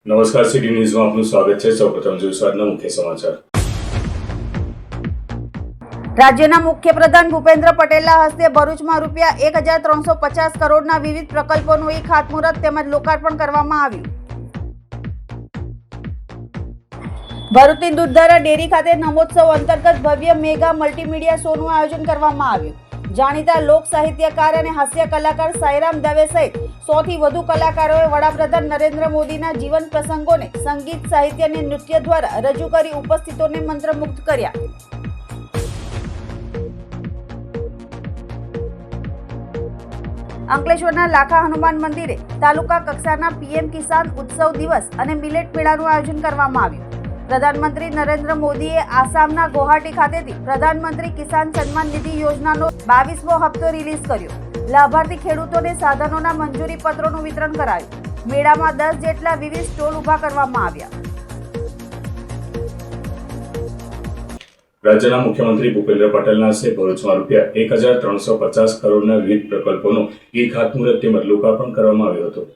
નમસ્કાર, સિટી ન્યૂઝમાં આપનું સ્વાગત છે। સૌપ્રથમ જોઈએ આજના મુખ્ય સમાચાર। રાજ્યના મુખ્યપ્રધાન ભૂપેન્દ્ર પટેલના હસ્તે ભરૂચમાં ₹1,350 કરોડના વિવિધ પ્રકલ્પોનું ખાતમુહૂર્ત તેમજ લોકાર્પણ કરવામાં આવ્યું। ભરૂચની દૂધધારા ડેરી ખાતે નમોત્સવ અંતર્ગત ભવ્ય મેગા મલ્ટીમીડિયા શોનું આયોજન કરવામાં આવ્યું। જાણીતા લોક સાહિત્યકાર અને હાસ્ય કલાકાર સાઈરામ દવે સહિત 100 થી વધુ કલાકારોએ વડાપ્રધાન નરેન્દ્ર મોદીના જીવન પ્રસંગોને સંગીત, સાહિત્ય અને નૃત્ય દ્વારા રજૂ કરી ઉપસ્થિતોને મંત્રમુગ્ધ કર્યા। અંકલેશ્વરના લાખા હનુમાન મંદિરે તાલુકા કક્ષાના પીએમ કિસાન ઉત્સવ દિવસ અને મિલેટ મેળાનું આયોજન કરવામાં આવ્યું। પ્રધાનમંત્રી નરેન્દ્ર મોદીએ આસામના ગુવાહાટી ખાતેથી પ્રધાનમંત્રી કિસાન સન્માન નિધિ યોજનાનો 22મો હપ્તો રિલીઝ કર્યો। લાભાર્થી ખેડૂતોને સાધનોના મંજૂરી પત્રોનું વિતરણ કરાયું। મેળામાં 10 જેટલા વિવિધ સ્ટોલ ઊભા કરવામાં આવ્યા। રાજ્યના મુખ્યમંત્રી ભૂપેન્દ્ર પટેલના હસ્તે ભરૂચમાં ₹1,350 કરોડના વિવિધ પ્રકલ્પોનું ખાતમુહૂર્ત તેમજ લોકાર્પણ કરવામાં આવ્યું હતું।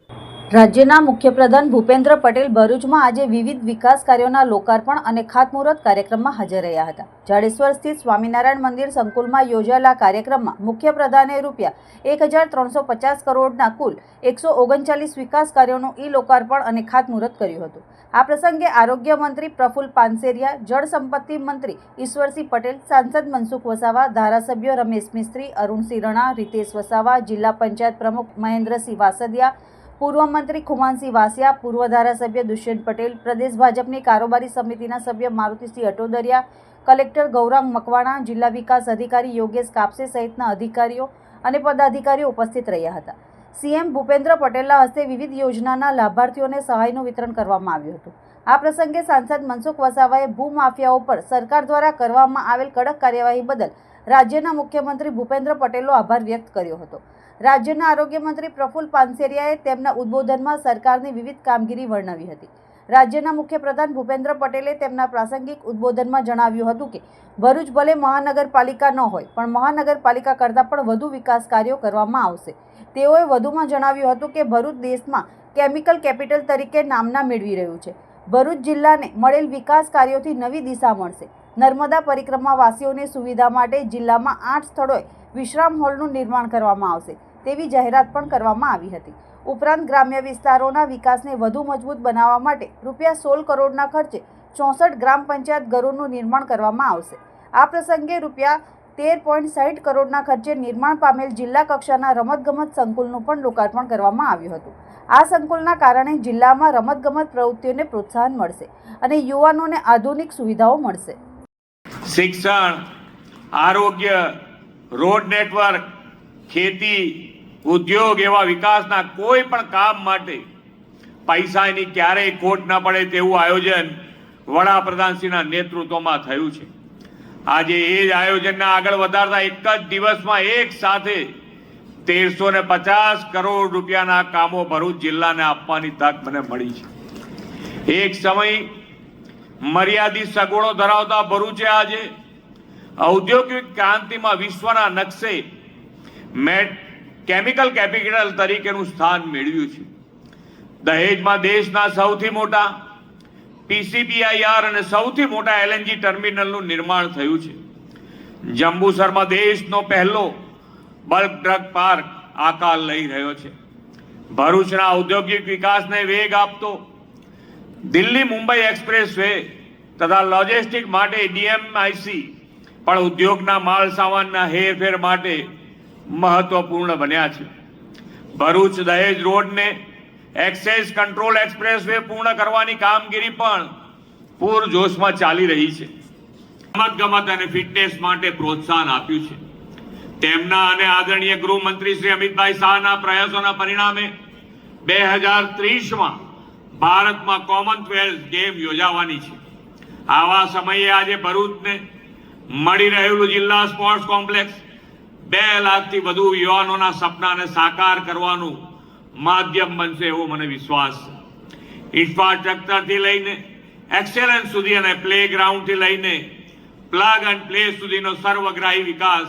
રાજ્યના મુખ્યપ્રધાન ભૂપેન્દ્ર પટેલ ભરૂચમાં આજે વિવિધ વિકાસ કાર્યોના લોકાર્પણ અને ખાતમુહૂર્ત કાર્યક્રમમાં હાજર રહ્યા હતા। જાડેશ્વર સ્થિત સ્વામિનારાયણ મંદિર સંકુલમાં યોજાયેલા કાર્યક્રમમાં મુખ્યપ્રધાને ₹1,350 કરોડના કુલ 139 વિકાસ કાર્યોનું લોકાર્પણ અને ખાતમુહૂર્ત કર્યું હતું। આ પ્રસંગે આરોગ્ય મંત્રી પ્રફુલ્લ પાનસેરિયા, જળ સંપત્તિ મંત્રી ઈશ્વરસિંહ પટેલ, સાંસદ મનસુખ વસાવા, ધારાસભ્યો રમેશ મિસ્ત્રી, અરુણસિંહ રણા, રીતેશ વસાવા, જિલ્લા પંચાયત પ્રમુખ મહેન્દ્રસિંહ વાસદિયા, પૂર્વ મંત્રી ખુમાનસિંહ વાસિયા, પૂર્વ ધારાસભ્ય દુષ્યંત પટેલ, પ્રદેશ ભાજપની કારોબારી સમિતિના સભ્ય મારુતિસિંહ અટોદરિયા, કલેક્ટર ગૌરાંગ મકવાણા, જિલ્લા વિકાસ અધિકારી યોગેશ કાપસે સહિતના અધિકારીઓ અને પદાધિકારીઓ ઉપસ્થિત રહ્યા હતા। સીએમ ભૂપેન્દ્ર પટેલના હસ્તે વિવિધ યોજનાના લાભાર્થીઓને સહાયનું વિતરણ કરવામાં આવ્યું હતું। આ પ્રસંગે સાંસદ મનસુખ વસાવાએ ભૂમાફિયાઓ પર સરકાર દ્વારા કરવામાં આવેલ કડક કાર્યવાહી બદલ રાજ્યના મુખ્યમંત્રી ભૂપેન્દ્ર પટેલનો આભાર વ્યક્ત કર્યો હતો। રાજ્યના આરોગ્ય મંત્રી પ્રફુલ્લ પાનસેરિયાએ તેમના ઉદ્બોધનમાં સરકારની વિવિધ કામગીરી વર્ણવી હતી। રાજ્યના મુખ્યપ્રધાન ભૂપેન્દ્ર પટેલે તેમના પ્રાસંગિક ઉદ્બોધનમાં જણાવ્યું હતું કે ભરૂચ ભલે મહાનગરપાલિકા ન હોય પણ મહાનગરપાલિકા કરતાં પણ વધુ વિકાસ કાર્યો કરવામાં આવશે। તેઓએ વધુમાં જણાવ્યું હતું કે ભરૂચ દેશમાં કેમિકલ કેપિટલ તરીકે નામના મેળવી રહ્યું છે। ભરૂચ જિલ્લાને મળેલ વિકાસ કાર્યોથી નવી દિશા મળશે। નર્મદા પરિક્રમા વાસીઓની સુવિધા માટે જિલ્લામાં 8 સ્થળોએ વિશ્રામ હોલનું નિર્માણ કરવામાં આવશે તેવી જાહેરાત પણ કરવામાં આવી હતી। ઉપરાંત ગ્રામ્ય વિસ્તારોના વિકાસને વધુ મજબૂત બનાવવા માટે ₹16 કરોડના ખર્ચે 64 ગ્રામ પંચાયત ઘરોનું નિર્માણ કરવામાં આવશે। આ પ્રસંગે ₹13.60 કરોડના ખર્ચે નિર્માણ પામેલ જિલ્લા કક્ષાના રમતગમત સંકુલનું પણ લોકાર્પણ કરવામાં આવ્યું હતું। આ સંકુલના કારણે જિલ્લામાં રમતગમત પ્રવૃત્તિઓને પ્રોત્સાહન મળશે અને યુવાનોને આધુનિક સુવિધાઓ મળશે। શિક્ષણ, આરોગ્ય, રોડ નેટવર્ક, ખેતી, ઉદ્યોગ એવા વિકાસના કોઈ પણ કામ માટે પૈસાની ક્યારેય ખોટ ન પડે તેવું આયોજન વડાપ્રધાનશ્રીના નેતૃત્વમાં થયું છે। આજે એ જ આયોજનને આગળ વધારતા એક જ દિવસમાં એક સાથે 1,350 કરોડ રૂપિયાના કામો ભરૂચ જિલ્લાને આપવાની તક મને મળી છે। એક સમય મર્યાદિત સગવડો ધરાવતા ભરૂચે આજે ઔદ્યોગિક ક્રાંતિમાં વિશ્વના નકશે કેમિકલ કેપિટલ તરીકેનું સ્થાન મેળવ્યું છે। દહેજમાં દેશના સૌથી મોટા પીસીપીઆઈઆર અને સૌથી મોટા એલએનજી ટર્મિનલનું નિર્માણ થયું છે। જંબુસરમાં દેશનો પહેલો બલ્ક ડ્રગ પાર્ક આકાર લઈ રહ્યો છે। ભરૂચના ઔદ્યોગિક વિકાસને વેગ આપતો દિલ્હી મુંબઈ એક્સપ્રેસ વે તથા લોજિસ્ટિક માટે ડીએમઆઈસી પણ ઉદ્યોગના માલ સામાનના હેરફેર માટે મહત્વપૂર્ણ બન્યા છે। ભરૂચ દહેજ રોડને એક્સેસ કંટ્રોલ એક્સપ્રેસ વે પૂર્ણ કરવાની કામગીરી પણ પૂરજોશમાં ચાલી રહી છે। રમતગમત અને ફિટનેસ માટે પ્રોત્સાહન આપ્યું છે। તેમના અને આદરણીય ગૃહમંત્રી શ્રી અમિતભાઈ શાહના પ્રયાસોના પરિણામે 2030માં ભારતમાં કોમનવેલ્થ ગેમ યોજાવાની છે। આવા સમયે આજે ભરૂચને મળી રહેલું જિલ્લા સ્પોર્ટ્સ કોમ્પ્લેક્સ 2 લાખથી વધુ યુવાનોના સપનાને સાકાર કરવાનું માધ્યમ બનશે એવો મને વિશ્વાસ છે। ઇન્ફ્રાસ્ટ્રક્ચરથી લઈને એક્સેલન્સ સુધી અને પ્લેગ્રાઉન્ડથી લઈને પ્લગ એન્ડ પ્લે સુધીનો સર્વગ્રાહી વિકાસ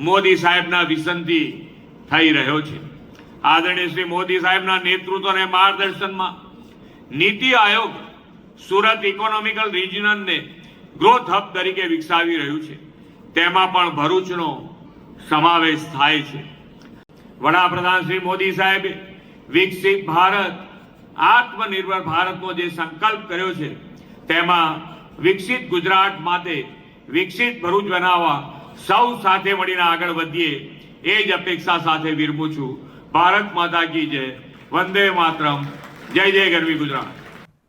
મોદી સાહેબના વિઝનથી થઈ રહ્યો છે। આદરણીય શ્રી મોદી સાહેબના નેતૃત્વ અને માર્ગદર્શનમાં NITI Aayog Surat economical રિજનને growth hub તરીકે વિકસાવી રહ્યું છે, તેમાં પણ ભરૂચનો સમાવેશ થાય છે. વડાપ્રધાન શ્રી મોદી સાહેબે વિકસિત ભારત, આત્મનિર્ભર ભારતનો જે સંકલ્પ કર્યો છે, તેમાં વિકસિત ગુજરાત માટે વિકસિત ભરૂચ બનાવવા સૌ સાથે મળીને આગળ વધીએ એ જ અપેક્ષા સાથે વિરમું છું. ભારત માતા કી જય, વંદે માતરમ, જય જય ગરવી ગુજરાત.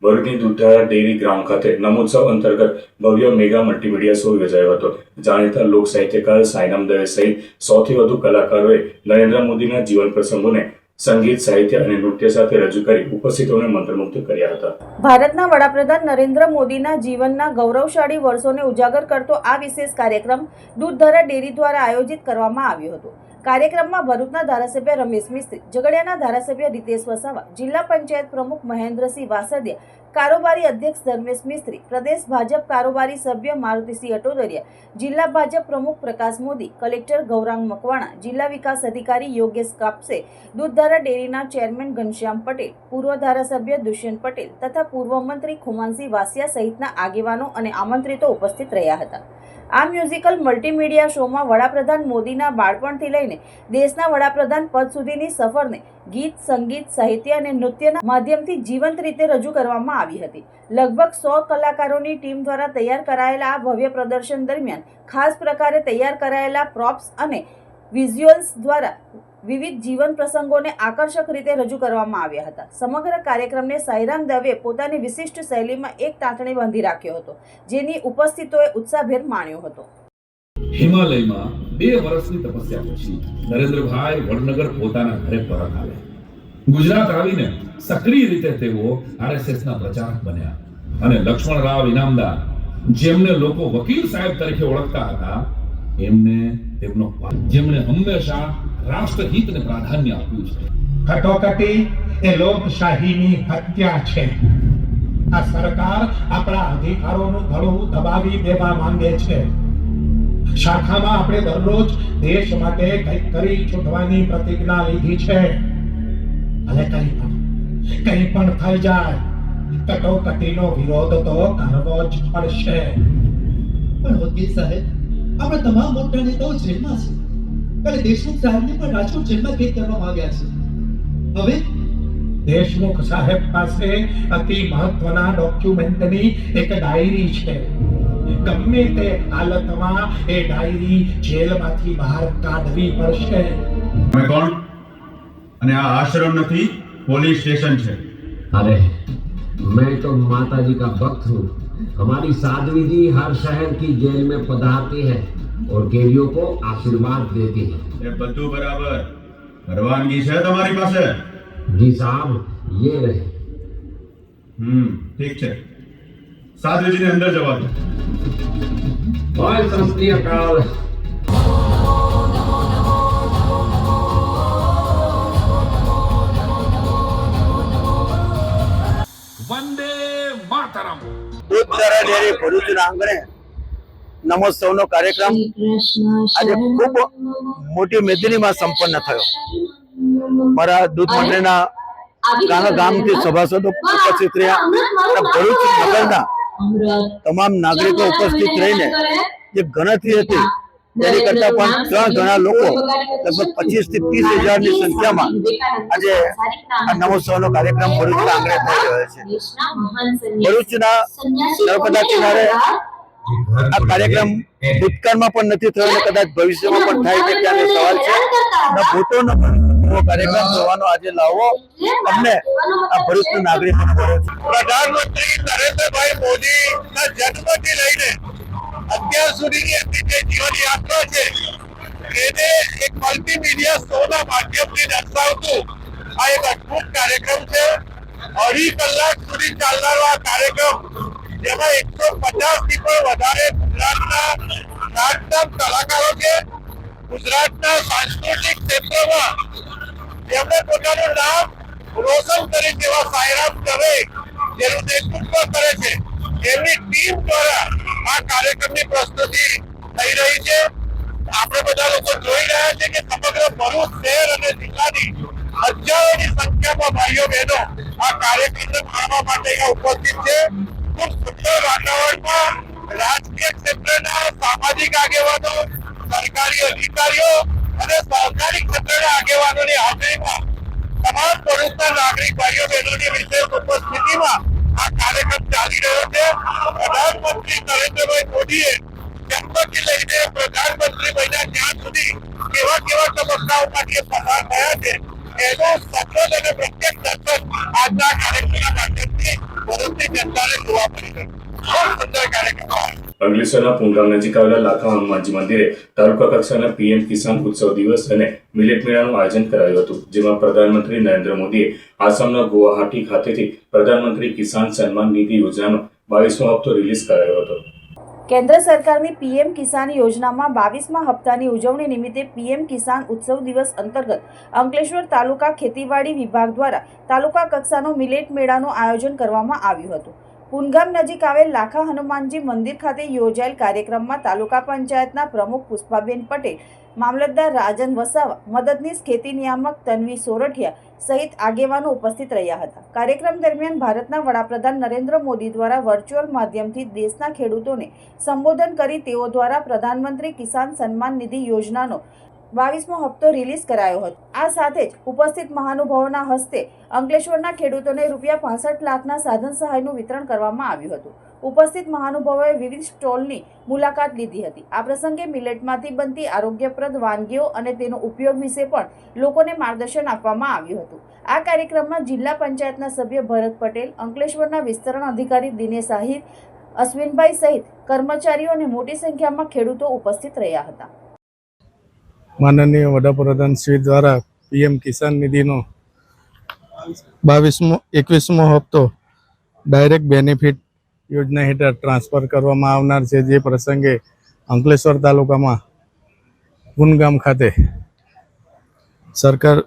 ભરૂચની દૂધધારા ડેરી ગ્રાઉન્ડ ખાતે નમોત્સવ અંતર્ગત ભવ્ય મેગા મલ્ટીમીડિયા શો યોજાયો હતો. જાણીતા લોક સાહિત્યકાર સાઈનામ દવે સહિત 100 થી વધુ કલાકારોએ નરેન્દ્ર મોદીના જીવન પ્રસંગોને સંગીત, સાહિત્ય અને નૃત્ય સાથે રજૂ કરી ઉપસ્થિતોને મંત્રમુગ્ધ કર્યા હતા. ભારતના વડાપ્રધાન નરેન્દ્ર મોદીના જીવનના ગૌરવશાળી વર્ષોને ઉજાગર કરતો આ વિશેષ કાર્યક્રમ દૂધધારા ડેરી દ્વારા આયોજિત કરવામાં આવ્યો હતો. કાર્યક્રમમાં ભરૂચના ધારાસભ્ય રમેશ મિસ્ત્રી, ઝઘડિયાના ધારાસભ્ય રીતેશ વસાવા, જિલ્લા પંચાયત પ્રમુખ મહેન્દ્રસિંહ વાસદિયા, કારોબારી અધ્યક્ષ ધર્મેશ મિસ્ત્રી, પ્રદેશ ભાજપ કારોબારી સભ્ય મારુતિસિંહ અટોદરિયા, જિલ્લા ભાજપ પ્રમુખ પ્રકાશ મોદી, કલેક્ટર ગૌરાંગ મકવાણા, જિલ્લા વિકાસ અધિકારી યોગેશ કાપસે, દૂધધારા ડેરીના ચેરમેન ઘનશ્યામ પટેલ, પૂર્વ ધારાસભ્ય દુષ્યંત પટેલ તથા પૂર્વ મંત્રી ખુમાનસિંહ વાસિયા સહિતના આગેવાનો અને આમંત્રિતો ઉપસ્થિત રહ્યા હતા. આ મ્યુઝિકલ મલ્ટીમીડિયા શોમાં વડાપ્રધાન મોદીના બાળપણથી લઈને દેશના વડાપ્રધાન પદ સુધીની સફરને ગીત, સંગીત, સાહિત્ય અને નૃત્યના માધ્યમથી જીવંત રીતે રજૂ કરવામાં આવી હતી. લગભગ 100 કલાકારોની ટીમ દ્વારા તૈયાર કરાયેલા આ ભવ્ય પ્રદર્શન દરમિયાન ખાસ પ્રકારે તૈયાર કરાયેલા પ્રોપ્સ અને વિઝ્યુઅલ્સ દ્વારા વિવિધ જીવન પ્રસંગોને આકર્ષક રીતે રજૂ કરવામાં આવ્યા હતા. સમગ્ર કાર્યક્રમને સાઈરામ દવે પોતાની વિશિષ્ટ શૈલીમાં એક તાંતણે બાંધી રાખ્યો હતો, જેની ઉપસ્થિતોએ ઉત્સાહભેર માણ્યો હતો. હિમાલયમાં 2 વર્ષની તપસ્યા પછી નરેન્દ્રભાઈ વડનગર પોતાના ઘરે પરત આવ્યા. ગુજરાત આવીને સક્રિય રીતે તેઓ આરએસએસના પ્રચારક બન્યા અને લક્ષ્મણરાવ ઇનામદાર, જેમને લોકો વકીલ સાહેબ તરીકે ઓળખતા હતા, જેમણે હંમેશા રાષ્ટ્રહિતને પ્રાધાન્ય આપ્યું છે. કટોકટી એ લોકશાહીની હત્યા છે. આ સરકાર આપણા અધિકારોનું ગળું દબાવી દેવા માંગે છે. શાખામાં આપણે દરરોજ દેશ માટે કંઈક કરી છૂટવાની પ્રતિજ્ઞા લીધી છે. અને કંઈ પણ થઈ જાય, કટોકટીનો વિરોધ તો કરવો જ પડશે. પણ વકીલ સાહેબ, આપણે તમામ મોટા નેતાઓ જેલમાં છે અને દેશમુખ સાહેબને પણ રાજકોટ જેલમાં કેદ કરવામાં આવ્યા છે. હવે દેશમુખ સાહેબ પાસે અતિ મહત્વના ડોક્યુમેન્ટની એક ડાયરી છે. ગમે તે હાલતમાં એ ડાયરી જેલમાંથી બહાર કાઢવી પડશે. मैं कौन? અને આ આશ્રમ નથી, પોલીસ स्टेशन છે. अरे मैं तो माता जी का भक्त हूँ. हमारी साध्वी जी हर शहर की जेल में पधारती है और कैदियों को आशीर्वाद देती है. એ બધું બરાબર. પરવાનગી છે તમારી પાસે? जी साहब, ये रहे. ઠીક છે. સાધ્વીજીને અંદર જવા દો. और संस्कृति काल. વંદે માતરમ. દૂધધારા ડેરી ભરૂચના આંગણે નમોત્સવનો કાર્યક્રમ આજે ખૂબ મોટી મેદનીમાં સંપન્ન થયો. મારા દૂધ મંડળીના ગામથી સભાસદો ઉપસ્થિત રહ્યા અને ભરૂચ નગરના તમામ નાગરિકો ઉપસ્થિત રહીને જે ગણતરી હતી તેની કરતા પણ 3 ગણા લોકો, લગભગ 25 થી 30 હજારની સંખ્યામાં આજે આ નમોત્સવનો કાર્યક્રમ ભરૂચના આંગણે થઈ રહ્યો છે. ભરૂચના નર્મદા કિનારે આ કાર્યક્રમ ભૂતકાળમાં પણ નથી થયો અને કદાચ ભવિષ્યમાં પણ થાય છે ત્યારે સવાલ છે. ભૂતોનો કાર્યક્રમ જોવાનો આજે લાવો અમને આ ભરૂચના નાગરિકોને મળ્યો છે. પ્રધાનમંત્રી નરેન્દ્રભાઈ મોદીના જન્મથી લઈને અત્યાર સુધીની એમની જે જીવન યાત્રા છે એને એક મલ્ટીમીડિયા શોના માધ્યમથી દર્શાવતું આ એક અદ્ભુત કાર્યક્રમ છે. 2.5 કલાક સુધી ચાલનારો આ કાર્યક્રમ, જેમાં 150 થી પણ વધારે ગુજરાતના નામચીન કલાકારો છે. ગુજરાતના સાંસ્કૃતિક ક્ષેત્રમાં જેમણે પોતાનું નામ રોશન કરી તેવા સાઈરામ દવે, જેનું નેતૃત્વ કરે છે, એમની ટીમ દ્વારા આ કાર્યક્રમની પ્રસ્તુતિ થઈ રહી છે. આપણે બધા લોકો જોઈ રહ્યા છે કે સમગ્ર ભરૂચ શહેર અને જિલ્લાની હજારોની સંખ્યામાં ભાઈઓ બહેનો આ કાર્યક્રમને માણવા માટે અહીંયા ઉપસ્થિત છે. ખૂબ સુંદર વાતાવરણમાં રાજકીય ક્ષેત્રના સામાજિક આગેવાનો, સરકારી અધિકારીઓ અને સહકારી ક્ષેત્રના આગેવાનોની હાજરીમાં તમામ ભરૂચના નાગરિક ભાઈઓ બહેનોની વિશેષ ઉપસ્થિતિમાં આ કાર્યક્રમ ચાલી રહ્યો છે. પ્રધાનમંત્રી નરેન્દ્રભાઈ મોદીએ જન્મથી લઈને પ્રધાનમંત્રી બન્યા ત્યાં સુધી કેવા તબક્કાઓમાંથી પસાર થયા છે એનો સચોટ અને પ્રત્યક્ષ દર્શન આજના કાર્યક્રમના માધ્યમથી ભરૂચની જનતાને જોવા મળી રહ્યું. ખૂબ સુંદર કાર્યક્રમ. અંકલેશ્વરના પુનગામ નજીક આવેલા લાખા હનુમાનજી મંદિરે તાલુકા કક્ષાના પીએમ કિસાન ઉત્સવ દિવસ અને મિલેટ મેળાનું આયોજન કરાયું હતું, જેમાં પ્રધાનમંત્રી નરેન્દ્ર મોદીએ આસામના ગુવાહાટી ખાતેથી પ્રધાનમંત્રી કિસાન સન્માન નિધિ યોજનાનો 22મો હપ્તો રિલીઝ કરાયો હતો. કેન્દ્ર સરકારની પીએમ કિસાન યોજનામાં 22મા હપ્તાની ઉજવણી નિમિત્તે પીએમ કિસાન ઉત્સવ દિવસ અંતર્ગત અંકલેશ્વર તાલુકા ખેતીવાડી વિભાગ દ્વારા તાલુકા કક્ષાનો મિલેટ મેળાનું આયોજન કરવામાં આવ્યું હતું. પુનગામ નજીક આવેલ લાખા હનુમાનજી મંદિર ખાતે યોજાયેલ કાર્યક્રમમાં તાલુકા પંચાયતના પ્રમુખ પુષ્પાબેન પટેલ, મામલતદાર રાજન વસાવા, મદદનીશ ખેતી નિયામક તન્વી સોરઠિયા સહિત આગેવાનો ઉપસ્થિત રહ્યા હતા. કાર્યક્રમ દરમિયાન ભારતના વડાપ્રધાન નરેન્દ્ર મોદી દ્વારા વર્ચ્યુઅલ માધ્યમથી દેશના ખેડૂતોને સંબોધન કરી તેઓ દ્વારા પ્રધાનમંત્રી કિસાન સન્માન નિધિ યોજનાનો 22મો હપ્તો રિલીઝ કરાયો હતો. આ સાથે જ ઉપસ્થિત મહાનુભાવોના હસ્તે અંકલેશ્વરના ખેડૂતોને ₹65 લાખના સાધન સહાયનું વિતરણ કરવામાં આવ્યું હતું. ઉપસ્થિત મહાનુભાવોએ વિવિધ સ્ટોલની મુલાકાત લીધી હતી. આ પ્રસંગે મિલેટમાંથી બનતી આરોગ્યપ્રદ વાનગીઓ અને તેનો ઉપયોગ વિશે પણ લોકોને માર્ગદર્શન આપવામાં આવ્યું હતું. આ કાર્યક્રમમાં જિલ્લા પંચાયતના સભ્ય ભરત પટેલ, અંકલેશ્વરના વિસ્તરણ અધિકારી દિનેશ આહિર, અશ્વિનભાઈ સહિત કર્મચારીઓ અને મોટી સંખ્યામાં ખેડૂતો ઉપસ્થિત રહ્યા હતા. માનનીય વડાપ્રધાન શ્રી દ્વારા પીએમ કિસાન નિધિનો 21મો હપ્તો ડાયરેક્ટ બેનિફિટ યોજના હેઠળ ટ્રાન્સફર કરવામાં આવનાર છે. જે પ્રસંગે અંકલેશ્વર તાલુકામાં પુનગામ ખાતે સરકાર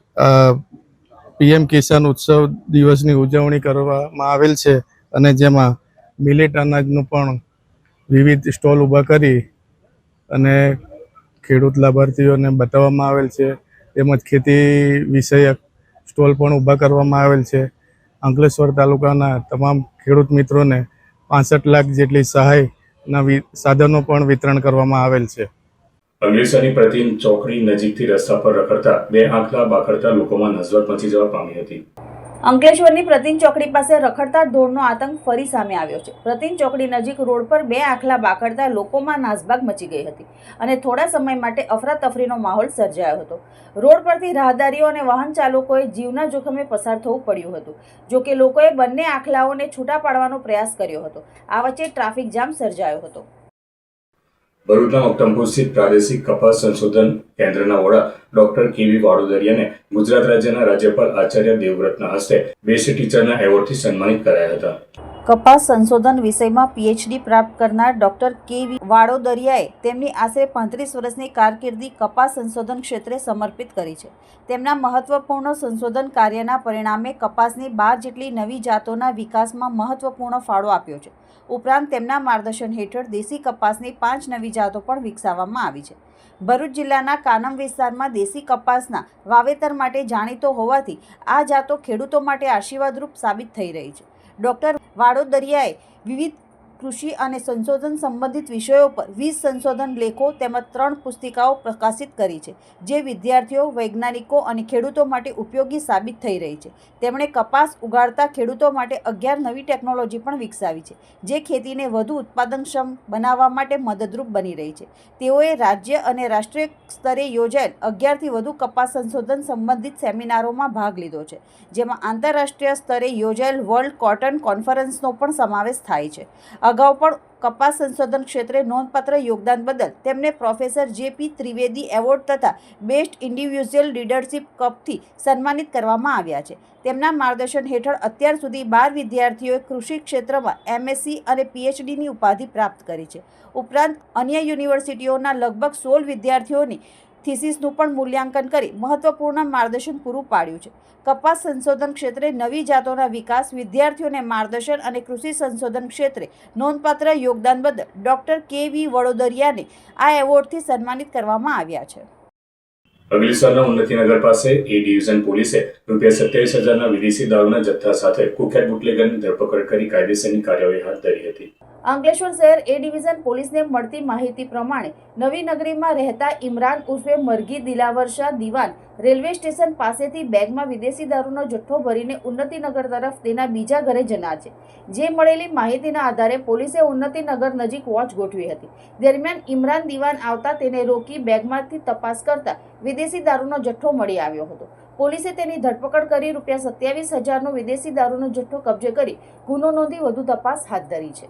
પીએમ કિસાન ઉત્સવ દિવસની ઉજવણી કરવામાં આવેલ છે અને જેમાં મિલેટ અનાજનું પણ વિવિધ સ્ટોલ ઊભા કરી અને ખેડૂત લાભાર્થીઓને બતાવવામાં આવેલ છે. તેમજ ખેતી વિષયક સ્ટોલ પણ ઊભા કરવામાં આવેલ છે. અંકલેશ્વર તાલુકાના તમામ ખેડૂત મિત્રોને 65 લાખ જેટલી સહાયના સાધનો પણ વિતરણ કરવામાં આવેલ છે. અંકલેશ્વરની પ્રતિમ ચોકડી નજીકથી રસ્તા પર રખડતા 2 આંખલા બાખડતા લોકોમાં નજવત મચી જવા પામી હતી. અંકલેશ્વરની પ્રતિમ ચોકડી પાસે રખડતા ઢોરનો આતંક ફરી સામે આવ્યો છે. પ્રતિમ ચોકડી નજીક રોડ પર 2 આંખલા બાખડતા લોકોમાં નાસભાગ મચી ગઈ હતી અને થોડા સમય માટે અફરાતફરીનો માહોલ સર્જાયો હતો. રોડ પરથી રાહદારીઓ અને વાહન ચાલકોએ જીવના જોખમે પસાર થવું પડ્યું હતું. જોકે લોકોએ બંને આંખલાઓને છૂટા પાડવાનો પ્રયાસ કર્યો હતો. આ વચ્ચે ટ્રાફિક જામ સર્જાયો હતો. ભરૂચના મક્તમપુર સ્થિત પ્રાદેશિક કપાસ સંશોધન કેન્દ્રના વડા ડોક્ટર કેવી વાડોદરિયાને ગુજરાત રાજ્યના રાજ્યપાલ આચાર્ય દેવવ્રતના હસ્તે બેસ્ટ ટીચરના એવોર્ડથી સન્માનિત કરાયા હતા. કપાસ સંશોધન વિષયમાં પીએચડી પ્રાપ્ત કરનાર ડોક્ટર કેવી વાડોદરિયાએ તેમની આશરે 35 વર્ષની કારકિર્દી કપાસ સંશોધન ક્ષેત્રે સમર્પિત કરી છે. તેમના મહત્વપૂર્ણ સંશોધન કાર્યના પરિણામે કપાસની 12 જેટલી નવી જાતોના વિકાસમાં મહત્વપૂર્ણ ફાળો આપ્યો છે. ઉપરાંત તેમના માર્ગદર્શન હેઠળ દેશી કપાસની 5 નવી જાતો પણ વિકસાવવામાં આવી છે. ભરૂચ જિલ્લાના કાનમ વિસ્તારમાં દેશી કપાસના વાવેતર માટે જાણીતો હોવાથી આ જાતો ખેડૂતો માટે આશીર્વાદરૂપ સાબિત થઈ રહી છે. ડોક્ટર વાડોદરિયાએ વિવિધ કૃષિ અને સંશોધન સંબંધિત વિષયો પર 20 સંશોધન લેખો તેમજ 3 પુસ્તિકાઓ પ્રકાશિત કરી છે, જે વિદ્યાર્થીઓ, વૈજ્ઞાનિકો અને ખેડૂતો માટે ઉપયોગી સાબિત થઈ રહી છે. તેમણે કપાસ ઉગાડતા ખેડૂતો માટે 11 નવી ટેકનોલોજી પણ વિકસાવી છે, જે ખેતીને વધુ ઉત્પાદનક્ષમ બનાવવા માટે મદદરૂપ બની રહી છે. તેઓએ રાજ્ય અને રાષ્ટ્રીય સ્તરે યોજાયેલ 11થી વધુ કપાસ સંશોધન સંબંધિત સેમિનારોમાં ભાગ લીધો છે, જેમાં આંતરરાષ્ટ્રીય સ્તરે યોજાયેલ વર્લ્ડ કોટન કોન્ફરન્સનો પણ સમાવેશ થાય છે. અગાઉ પણ કપાસ સંશોધન ક્ષેત્રે નોંધપાત્ર યોગદાન બદલ તેમને પ્રોફેસર જે.પી. ત્રિવેદી એવોર્ડ તથા બેસ્ટ ઇન્ડિવિજ્યુઅલ લીડરશિપ કપથી સન્માનિત કરવામાં આવ્યા છે. તેમના માર્ગદર્શન હેઠળ અત્યાર સુધી 12 વિદ્યાર્થીઓએ કૃષિ ક્ષેત્રમાં એમએસસી અને પીએચડીની ઉપાધિ પ્રાપ્ત કરી છે. ઉપરાંત અન્ય યુનિવર્સિટીઓના લગભગ 16 વિદ્યાર્થીઓની થીસીસનું પણ મૂલ્યાંકન કરી મહત્વપૂર્ણ માર્ગદર્શન પૂરું પાડ્યું છે. કપાસ સંશોધન ક્ષેત્રે નવી જાતોના વિકાસ, વિદ્યાર્થીઓને માર્ગદર્શન અને કૃષિ સંશોધન ક્ષેત્રે નોંધપાત્ર યોગદાન બદલ ડોક્ટર કે.વી. વડોદરિયાને આ એવોર્ડથી સન્માનિત કરવામાં આવ્યા છે. અગલીસરના ઉન્નતિનગર પાસે એ ડિવિઝન પોલીસે ₹27,000ના વિદેશી દારૂના જથ્થા સાથે કુખ્યાત બુટલેગરની ધરપકડ કરી કાયદેસરની કાર્યવાહી હાથ ધરી હતી. અંકલેશ્વર શહેર એ ડિવિઝન પોલીસને મળતી માહિતી પ્રમાણે નવી નગરીમાં રહેતા ઇમરાન ઉર્ફે મરઘી દિલાવર શાહ દિવાન રેલવે સ્ટેશન પાસેથી બેગમાં વિદેશી દારૂનો જથ્થો ભરીને ઉન્નતિનગર તરફ તેના બીજા ઘરે જનાર છે. જે મળેલી માહિતીના આધારે પોલીસે ઉન્નતિનગર નજીક વોચ ગોઠવી હતી. દરમિયાન ઇમરાન દિવાન આવતા તેને રોકી બેગમાંથી તપાસ કરતા વિદેશી દારૂનો જથ્થો મળી આવ્યો હતો. પોલીસે તેની ધરપકડ કરી ₹27,000નો વિદેશી દારૂનો જથ્થો કબજે કરી ગુનો નોંધી વધુ તપાસ હાથ ધરી છે.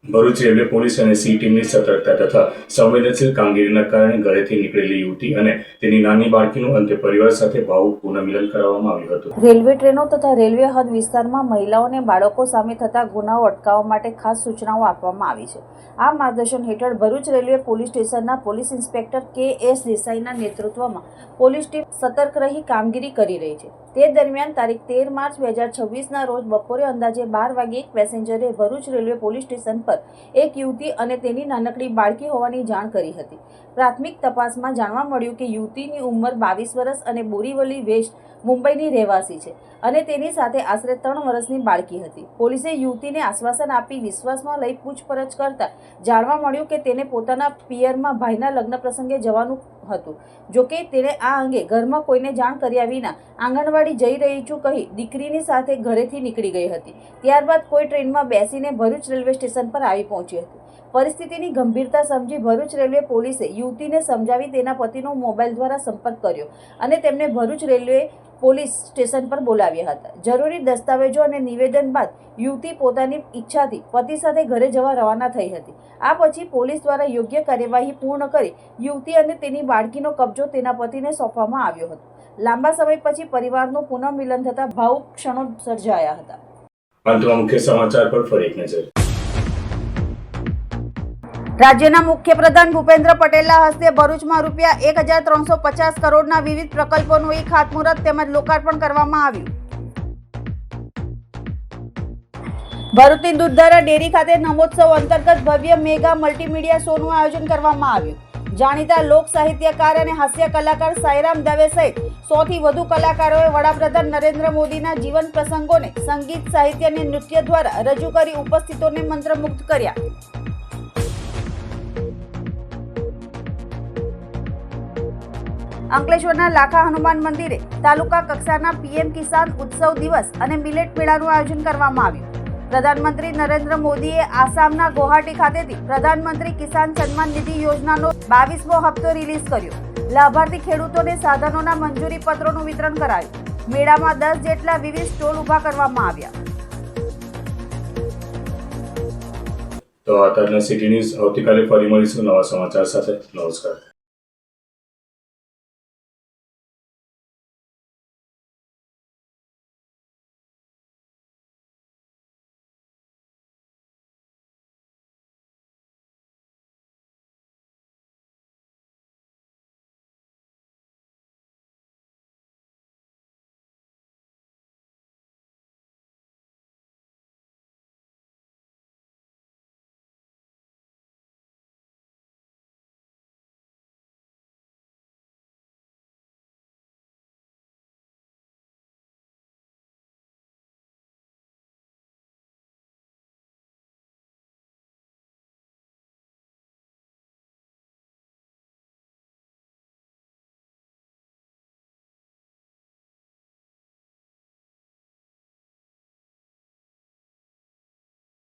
ભરૂચ રેલવે પોલીસ અને સી ટીમની સતર્કતા તથા સંવેદનશીલ કામગીરીના કારણે ઘરેથી નીકળેલી યુવતી અને તેની નાની બાળકીનું અંતે પરિવાર સાથે ભાવુક પુનઃમિલન કરાવવામાં આવ્યું હતું. રેલવે ટ્રેનો તથા રેલવે હદ વિસ્તારમાં મહિલાઓ અને બાળકો સામે થતા ગુનાઓ અટકાવવા માટે ખાસ સૂચનાઓ આપવામાં આવી છે. આ માર્ગદર્શન હેઠળ ભરૂચ રેલવે પોલીસ સ્ટેશનના પોલીસ ઇન્સ્પેક્ટર કે.એસ. દેસાઈના નેતૃત્વમાં પોલીસ ટીમ સતર્ક રહી કામગીરી કરી રહી છે. તે દરમિયાન તારીખ 13 માર્ચ 2026ના રોજ બપોરે અંદાજે 12 વાગે એક પેસેન્જરે ભરૂચ રેલવે પોલીસ સ્ટેશન પર એક યુવતી અને તેની નાનકડી બાળકી હોવાની જાણ કરી હતી. પ્રાથમિક તપાસમાં જાણવા મળ્યું કે યુવતીની ઉંમર 22 વર્ષ અને બોરીવલી વેસ્ટ મુંબઈની રહેવાસી છે અને તેની સાથે આશરે 3 વર્ષની બાળકી હતી. પોલીસે યુવતીને આશ્વાસન આપી વિશ્વાસમાં લઈ પૂછપરછ કરતા જાણવા મળ્યું કે તેને પોતાના પિયરમાં ભાઈના લગ્ન પ્રસંગે જવાનું હતું. જોકે તેણે આ અંગે ઘરમાં કોઈને જાણ કર્યા વિના આંગણવાડી જઈ રહી છું કહી દીકરીની સાથે ઘરેથી નીકળી ગઈ હતી. ત્યારબાદ કોઈ ટ્રેનમાં બેસીને ભરૂચ રેલવે સ્ટેશન પર આવી પહોંચી હતી. પરિસ્થિતિની ગંભીરતા સમજી ભરૂચ રેલવે પોલીસે યુવતીને સમજાવી તેના પતિનો મોબાઈલ દ્વારા સંપર્ક કર્યો અને તેમને ભરૂચ રેલવે પોલીસ સ્ટેશન પર બોલાવ્યા હતા. જરૂરી દસ્તાવેજો અને નિવેદન બાદ યુવતી પોતાની ઈચ્છાથી પતિ સાથે ઘરે જવા રવાના થઈ હતી. આ પછી પોલીસ દ્વારા યોગ્ય કાર્યવાહી પૂર્ણ કરી યુવતી અને તેની બાળકીનો કબજો તેના પતિને સોંપવામાં આવ્યો હતો. લાંબા સમય પછી પરિવારનું પુનઃમિલન થતા ભાવુક ક્ષણો સર્જાયા હતા. અંતમાં મુખ્ય સમાચાર પર ફરી એક નજર. રાજ્યના મુખ્યપ્રધાન ભૂપેન્દ્ર પટેલના હસ્તે ભરૂચમાં ₹1,350 કરોડના વિવિધ પ્રકલ્પોનું ખાતમુહૂર્ત તેમજ લોકાર્પણ કરવામાં આવ્યું. ભરૂચની દૂધધારા ડેરી ખાતે નમોત્સવ અંતર્ગત ભવ્ય મેગા મલ્ટીમીડિયા શોનું આયોજન કરવામાં આવ્યું. જાણીતા લોક સાહિત્યકાર અને હાસ્ય કલાકાર સાઈરામ દવે સહિત 100થી વધુ કલાકારોએ વડાપ્રધાન નરેન્દ્ર મોદીના જીવન પ્રસંગોને સંગીત, સાહિત્ય અને નૃત્ય દ્વારા રજૂ કરી ઉપસ્થિતોને મંત્રમુગ્ધ કર્યા. અંકલેશ્વરના લાખા હનુમાન મંદિરે તાલુકા કક્ષાના પીએમ કિસાન ઉત્સવ દિવસ અને મિલેટ મેળાનું આયોજન કરવામાં આવ્યું. પ્રધાનમંત્રી નરેન્દ્ર મોદીએ આસામના ગુવાહાટી ખાતેથી પ્રધાનમંત્રી કિસાન સન્માન નિધિ યોજનાનો 22મો હપ્તો રિલીઝ કર્યો. લાભાર્થી ખેડૂતોને સાધનોના મંજૂરી પત્રોનું વિતરણ કરાયું. મેળામાં 10 જેટલા વિવિધ સ્ટોલ ઊભા કરવામાં આવ્યા. તો અત્યારના સિટી ન્યૂઝ આવતીકાલે ફરી મળીશું નવા સમાચાર સાથે. નમસ્કાર.